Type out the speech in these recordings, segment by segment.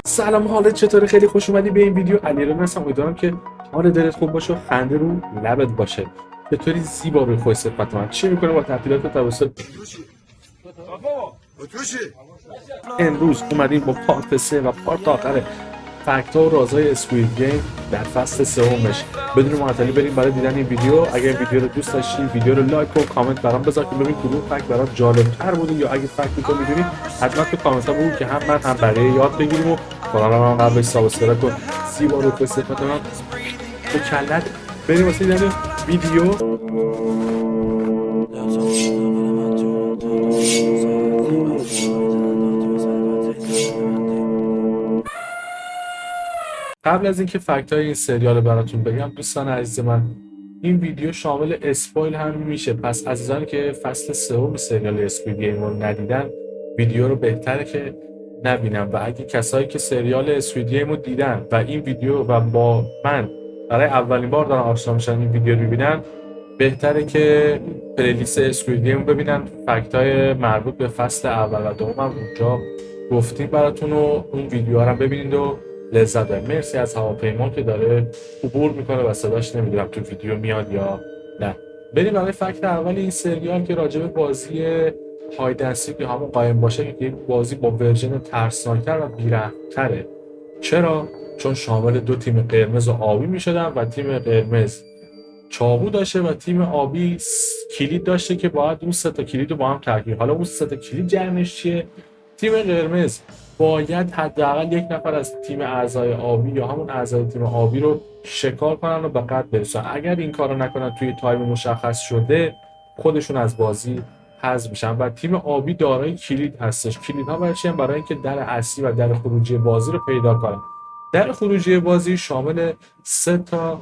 سلام، حالت چطوره؟ خیلی خوش اومدی به این ویدیو. علیرضا هستم. امیدوارم که حال دلت خوب باشه و خنده رو لبت باشه. به طوری زیبا به خود صفت من چی میکنه با تعطیلات توسط امروز اومدیم با پارت 3 و پارت آخر فکت ها و رازهای اسکوید گیم در فصل سومش. بدون معطلی بریم برای دیدن این ویدیو. اگر این ویدیو رو دوست داشتی ویدیو رو لایک و کامنت برام بذار که ببین کدوم فکت برات جالب تر بوده، یا اگه فکتی تو میدونی حتما تو کامنت ها بگو که هم من هم برای یاد بگیریم. و قرارم هم قبلش سابسکرایب کن، زیبا رو صفت من تو کلت. بریم واسه دیدن ویدیو. قبل از اینکه فکت‌های این سریال رو براتون بگم دوستان عزیز من، این ویدیو شامل اسپویل هم میشه، پس عزیزانی که فصل سوم سریال اسکوید گیم رو ندیدن ویدیو رو بهتره که نبینن، و اگه کسایی که سریال اسکوید گیم رو دیدن و این ویدیو و با من برای اولین بار دارن آشنا میشن این ویدیو رو ببینن، بهتره که پلیلیست اسکوید گیم رو ببینن. فکت‌های مربوط به فصل اول و دوم هم اونجا گفتیم براتون، و اون ویدیوها رو ببینید و لذت ببرید. مرسی از هواپیما که داره عبور میکنه و صداش نمیدونم تو ویدیو میاد یا نه. بریم برای فکت اول این سریال که راجع به بازی هایدنسی که همون قایم باشه، که یک بازی با ورژن ترسناکتر و بی‌رحم‌تره. چرا؟ چون شامل دو تیم قرمز و آبی میشدن و تیم قرمز چاقو داشته و تیم آبی کلید داشته که باید اون سه تا کلید رو با هم ترکیب. حالا اون سه تا کلید جمعش چیه؟ تیم قرمز باید حداقل یک نفر از تیم اعضای آبی یا همون اعضای تیم آبی رو شکار کنن و به قتل برسونن. اگر این کارو نکنن توی تایم مشخص شده خودشون از بازی حذف میشن. و تیم آبی دارای کلید هستش. کلیدها برای چی؟ برای اینکه در اصلی و در خروجی بازی رو پیدا کنن. در خروجی بازی شامل 3 تا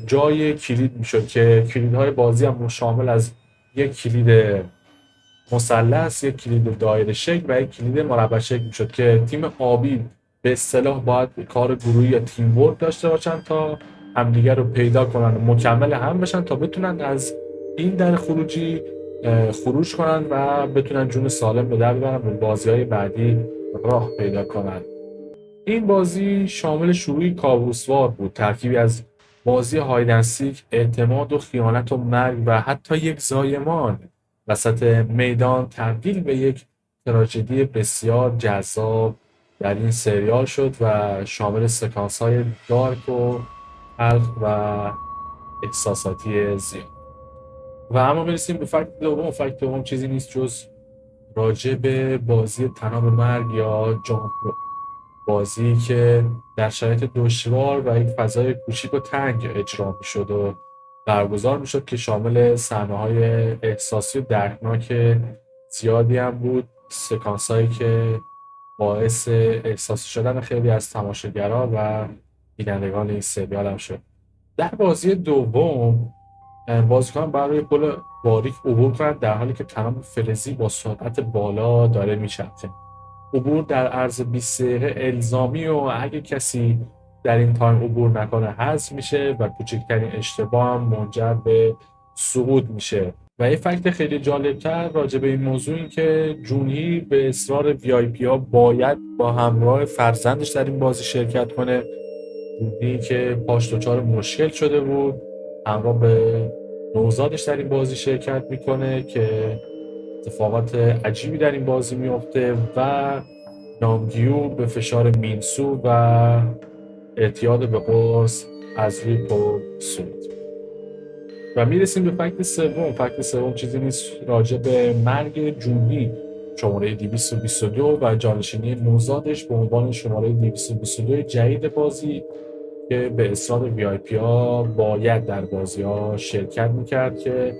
جای کلید میشد که کلیدهای بازی هم شامل از یک کلید مثلث، یک کلید دایره شکل و یک کلید مربع شکل میشد که تیم آبی به اصطلاح باید کار گروهی یا تیم ورک داشته باشن تا همدیگر رو پیدا کنن و مکمل هم بشن تا بتونن از این در خروجی خروج کنن و بتونن جون سالم به در ببرن و بازی‌های بعدی راه پیدا کنن. این بازی شامل شروعی کابوسوار بود، ترکیبی از بازی هایدنسیک، اعتماد و خیانت و مرگ و حتی یک زایمان وسط میدان تبدیل به یک تراژدی بسیار جذاب در این سریال شد و شامل سکانس‌های دارک و تلخ و احساساتی زیاد. و اما برسیم به فکت دوم. فکت دوم چیزی نیست جز راجع به بازی طناب مرگ یا جامپ، بازی که در شرایط دشوار و یک فضای کوچیک و تنگ اجرا میشد و برگزار میشد که شامل صحنه‌های احساسی و دردناک زیادی هم بود، سکانس‌هایی که باعث احساسی شدن خیلی از تماشاگرها و بینندگان این سریال هم شد. در بازی دوم بازیکن برای پل باریک عبور کنند در حالی که تمام فلزی با سرعت بالا داره میچرخه. عبور در عرض 20 دقیقه الزامی و اگه کسی در این تایم عبور نکنه حذف میشه و کوچکترین اشتباه هم منجر به سقوط میشه. و یه فکت خیلی جالبتر راجع به این موضوع این که جونهی به اصرار VIP ها باید با همراه فرزندش در این بازی شرکت کنه. جونهی که پاش دچار مشکل شده بود همراه به نوزادش در این بازی شرکت میکنه که اتفاقات عجیبی در این بازی میفته و نامگیو به فشار مینسو و اعتیاد به قرص از روی پل سود. و میرسیم به فکت سوم. فکت سوم چیزی نیست راجع به مرگ جونهی، شماره 222 و جانشینی نوزادش به عنوان شماره 222 جدید بازی که به اصرار VIP ها باید در بازی ها شرکت میکرد که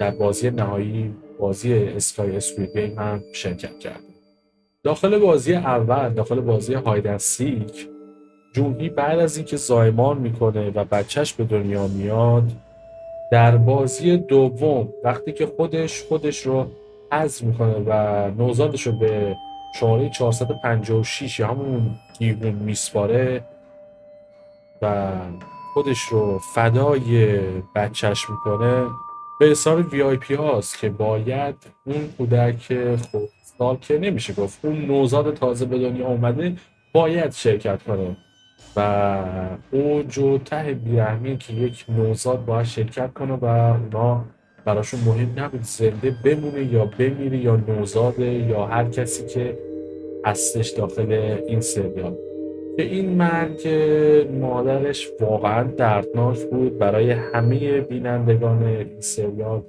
در بازی نهایی بازی اسکای اسکوید گیم هم شرکت کرد. داخل بازی اول، داخل بازی هایدنسیک، جونهی بعد از اینکه زایمان میکنه و بچهش به دنیا میاد، در بازی دوم وقتی که خودش رو حذف میکنه و نوزادش رو به شماره 456 یا همون دیوون میسپاره و خودش رو فدای بچهش میکنه، به اصرار VIP هاست که باید اون کودک خردسال که نمیشه گفت اون نوزاد تازه به دنیا اومده باید شرکت کنه و اوج و ته بیرحمی که یک نوزاد باید شرکت کنه و اونا براشون مهم نبود زنده بمونه یا بمیره یا نوزاده یا هر کسی که هستش داخل این سریال. که این مرگ مادرش واقعا دردناک بود برای همه بینندگان این سریال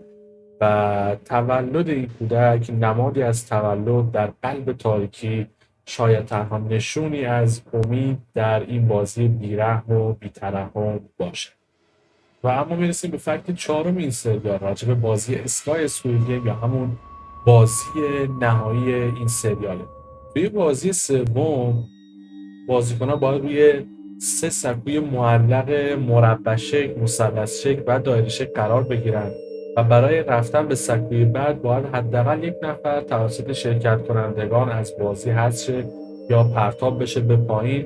و تولد این کودک نمادی از تولد در قلب تاریکی، شاید تنها نشونی از امید در این بازی بیرحم و بی‌ترحم باشه. و اما میرسیم به فکت چهارم این سریال راجع به بازی اسکای اسکوئیل گیم یا همون بازی نهایی این سریاله. توی بازی سوم بازیکن‌ها باید روی سه سکوی معلق مربع شکل، مثلث شکل و دایره شکل قرار بگیرن و برای رفتن به سکوی بعد باید حداقل یک نفر توسط شرکت کنندگان از بازی حذف شه یا پرتاب بشه به پایین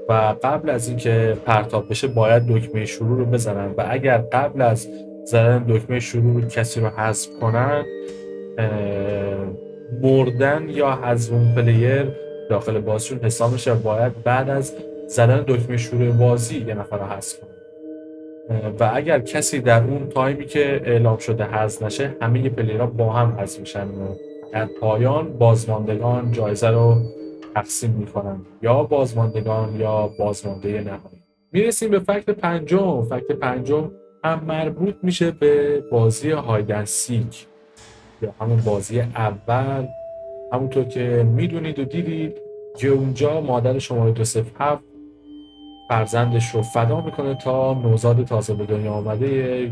و قبل از اینکه پرتاب بشه باید دکمه شروع رو بزنن و اگر قبل از زدن دکمه شروع رو کسی رو حذف کنن مردن یا حذف اون پلیر داخل بازیشون حساب میشه و باید بعد از زدن دکمه شروع بازی یه نفر رو حذف کنه و اگر کسی در اون تایمی که اعلام شده حذف نشه همه پلیرها با هم حذف میشن و در پایان بازماندگان جایزه رو تقسیم میکنن یا بازماندگان یا بازمانده نهایی. میرسیم به فکت پنجم. فکت پنجم هم مربوط میشه به بازی هایدن سیک یا همون بازی اول. همونطور که میدونید و دیدید که اونجا مادر شماره 207 فرزندش رو فدا میکنه تا نوزاد تازه به دنیا آمده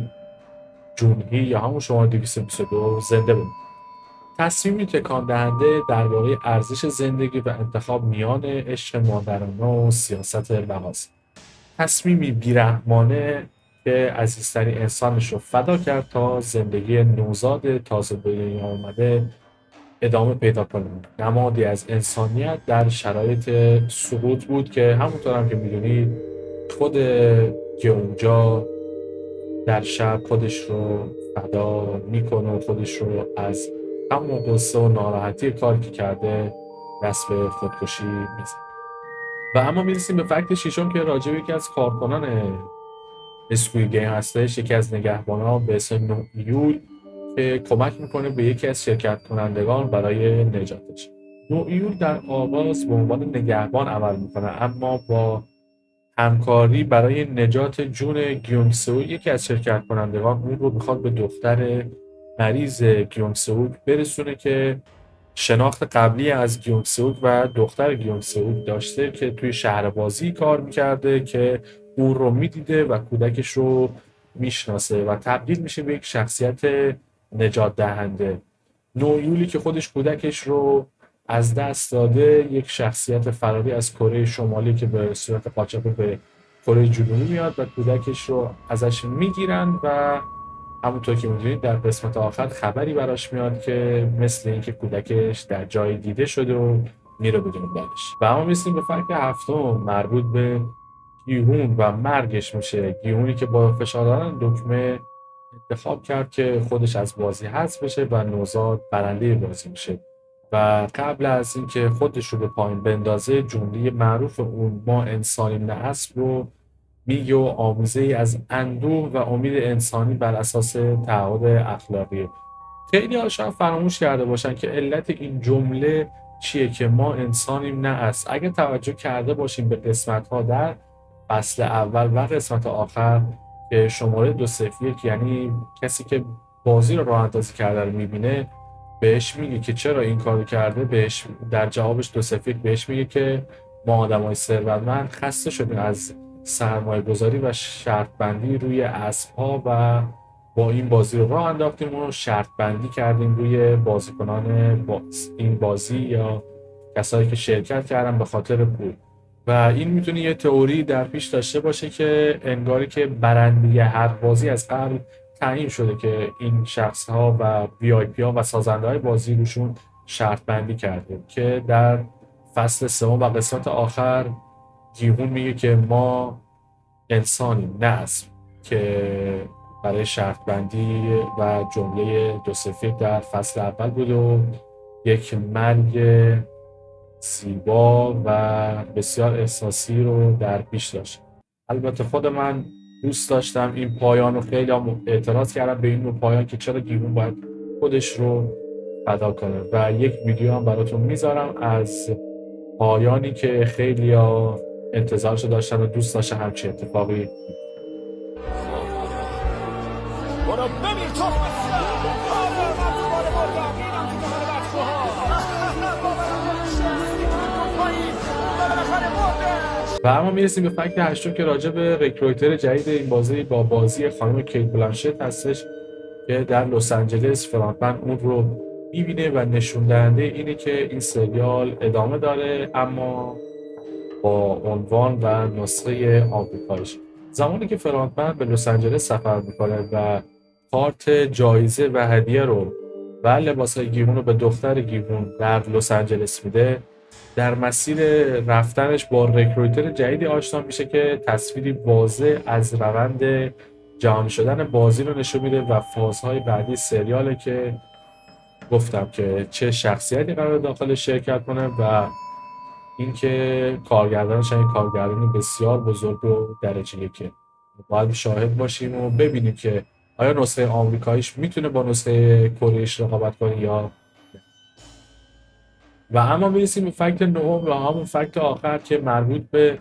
جونهی یا همون شماره 222 زنده بمونه. تصمیمی تکان دهنده درباره ارزش زندگی و انتخاب میان عشق مادرانه و سیاست لحاظ. تصمیمی بیرحمانه که عزیزترین انسانش رو فدا کرد تا زندگی نوزاد تازه به دنیا آمده ادامه پیدا کنه. نمادی از انسانیت در شرایط سقوط بود که همونطور هم که میدونید خود گیونجا در شب خودش رو فدا میکنه و خودش رو از همون قصه و ناراحتی کاری که کرده دست به خودکشی میزنه. و اما میرسیم به فکت ششم که راجع به یکی از کارکنان اسکوئیل گیم هستش، یکی از نگهبان‌ها به اسم نوئیول که کمک میکنه به یکی از شرکت کنندگان برای نجاتش. نوئیول در آغاز به عنوان نگهبان عمل میکنه اما با همکاری برای نجات جون گیونگسو یکی از شرکت کنندگان اون رو میخواد به دختر مریض گیونگسوک برسونه که شناخت قبلی از گیونگسوک و دختر گیونگسوک داشته که توی شهر بازی کار میکرده که اون رو میدیده و کودکش رو میشناسه و تبدیل میشه به یک شخصیت نجات دهنده. نویولی که خودش کودکش رو از دست داده، یک شخصیت فراری از کره شمالی که به صورت قاچاق به کره جنوبی میاد و کودکش رو ازش میگیرن و همونطور که میدونید در قسمت آخر خبری براش میاد که مثل اینکه کودکش در جای دیده شده و میره بدون بالش. و اما میرسیم به فکت هفتم مربوط به گیهون و مرگش میشه. گیهونی که با فشار دادن دکمه انتخاب کرد که خودش از بازی حذف بشه و نوزاد برنده بازی میشه و قبل از اینکه خودش رو به پایین بندازه جمله معروف اون ما انسانیم نه اسب رو میگه و آمیزه از اندوه و امید انسانی بر اساس تعهد اخلاقی. خیلی ها شاید فراموش کرده باشن که علت این جمله چیه که ما انسانیم نه اسب. اگه توجه کرده باشیم به قسمت ها در فصل اول و قسمت آخر که شماره 201 یعنی کسی که بازی رو راه اندازی کرده رو میبینه بهش میگه که چرا این کارو کرده، بهش در جوابش 201 بهش میگه که ما آدمای ثروتمند خسته شدیم از سرمایه گذاری و شرط بندی روی اسب‌ها و با این بازی رو راه انداختیم و شرط بندی کردیم روی بازیکنان این بازی یا کسایی که شرکت کردن به خاطر پول. و این میتونه یه تئوری در پیش داشته باشه که انگاری که برنده هر بازی از قبل تعیین شده که این شخص ها و VIP ها و سازنده های بازی روشون شرط بندی کرده که در فصل سوم و قسمت آخر گیهون میگه که ما انسانیم نه اسب که برای شرط بندی و جمله 2-0 در فصل اول بود و یک مرگ زیبا و بسیار احساسی رو در پیش داشت. البته خود من دوست داشتم این پایان رو، خیلی هم اعتراض کردم به این نوع پایان که چرا گیمون باید خودش رو فدا کنه و یک ویدیو هم براتون میذارم از پایانی که خیلی ها انتظارشو داشتن و دوست داشتن همچین اتفاقی. برو ببین تخم سر آره من دوباره بردم اینم تو دهن بچه ها و اما میرسیم به فکت هشتم که راجع به رکرویتر جدید این بازی با بازی خانم کیت بلانشت هستش که در لس آنجلس فرانتمن اون رو میبینه و نشون دهنده اینه که این سریال ادامه داره اما با عنوان و نسخه آمریکاییش. زمانی که فرانتمن به لس آنجلس سفر میکنه و کارت جایزه و هدیه رو و لباسای گیوون رو به دختر گیوون در لس آنجلس میده، در مسیر رفتنش با رکرویتر جدیدی آشنا میشه که تصویری واضح از روند جهانی شدن بازی رو نشون میده و فازهای بعدی سریاله که گفتم که چه شخصیتی قرار داخل شرکت کنه و اینکه کارگردانش این کارگردانی بسیار بزرگ و درجه یکه. باید شاهد باشیم و ببینیم که آیا نسخه آمریکاییش میتونه با نسخه کره‌ایش رقابت کنه یا. و اما میرسیم به فکت نهم و همون فکت آخر که مربوط به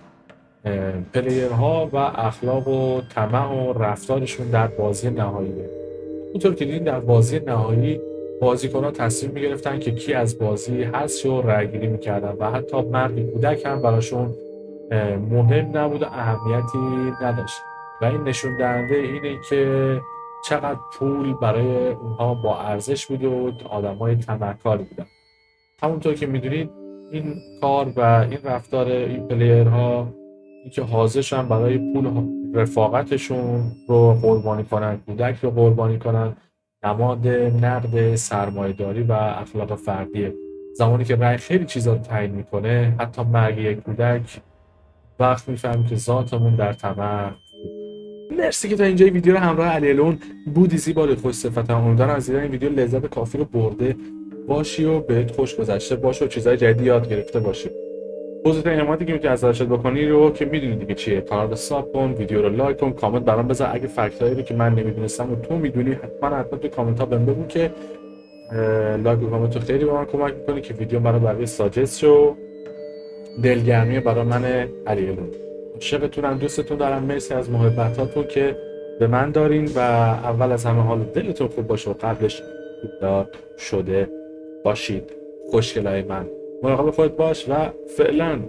پلیرها و اخلاق و طمع و رفتارشون در بازی نهاییه. اونطور که دیدین در بازی نهایی بازیکن‌ها تصمیم می‌گرفتن که کی از بازی هست و رأی‌گیری می‌کردن و حتی مرد کودک هم براشون مهم نبود و اهمیتی نداشت و این نشون دهنده اینه که چقدر پول برای اونها با ارزش بود و آدم‌های طمعکاری بودن. همونطور که میدونید این کار و این رفتار این پلیرها اینکه حاضرشن برای پول رفاقتشون رو قربانی کنن، کودک رو قربانی کنن، نماد نقد سرمایه‌داری و اخلاق فردیه. زمانی که رأی خیلی چیزا رو تعیین میکنه، حتی مرگ یک کودک، وقت میفهمی که ذاتمون در طمع. مرسی که تا اینجا ویدیو رو همراه علی‌الون بودی. زیبا خوش صفت. امیدوارم از دیدن این ویدیو لذت کافی رو برده باشی و بهت خوش گذشته باشه و چیزهای جدیدی یاد گرفته باشی. بزرگترین حمایتی که میتونی از ازش بکنی رو که میدونی دیگه چیه، کانال رو ساب کن، ویدیو رو لایک کن، کامنت برام بذار اگه فکتایی رو که من نمیدونستم و تو میدونی حتما تو کامنت ها بهم بگو که لایک و کامنت رو خیلی به من کمک میکنه که ویدیو برای بقیه ساجست شو. دلگرمی برای من علی‌الون. عاشقتونم، دوستتون دارم. مرسی از محبتاتون که به من دارین و اول از همه حال دلتون خوب باشه و قبلش دار شده باشید. خوشگلای من، مراقب خودت باش و فعلا